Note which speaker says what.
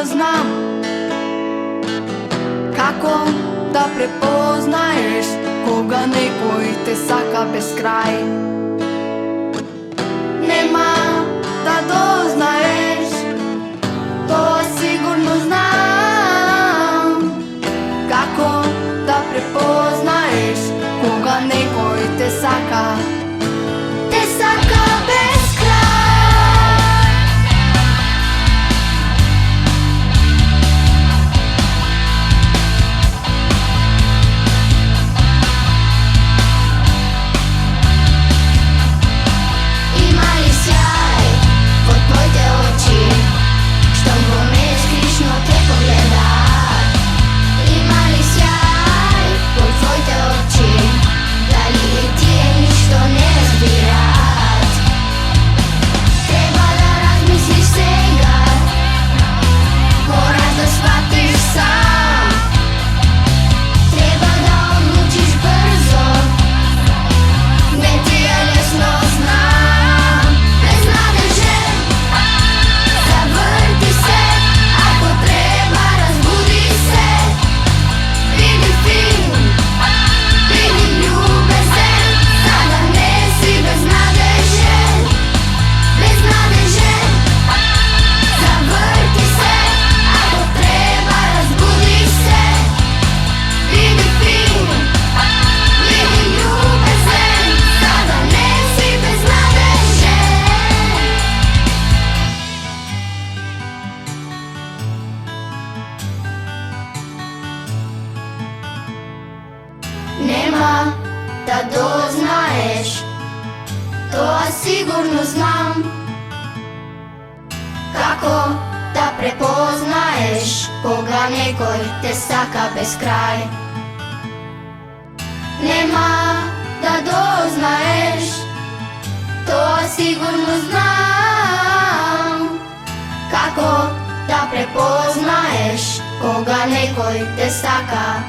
Speaker 1: sigurno znam kako da prepoznaješ koga neko i te saka bez kraj. Nema da doznaješ, to sigurno znam, kako da prepoznaješ koga neko i te saka bez kraj.
Speaker 2: Ima li sjaj pod tvojte oči, što me skrišno te pogleda? Ima li sjaj pod tvojte oči, da li ti je ništo ne razbirat? Treba da razmisliš svega, moraš da shvatiš sam. Treba da odlučiš brzo, ne ti je lesno znam. Bez nadeže, zavrti se, ako treba razbudi se. Vidi film, vidi ljubezen, sada ne si bez nadeže. Bez nadeže, zavrti se, ako treba razbudi se. Vidi film, vidi ljubezen, sada ne si bez nadeže. Nema da doznaješ, to sigurno znam, kako da prepoznaješ koga nekoj te saka bez kraj. Nema da doznaješ, to sigurno znam, kako da prepoznaješ koga nekoj te saka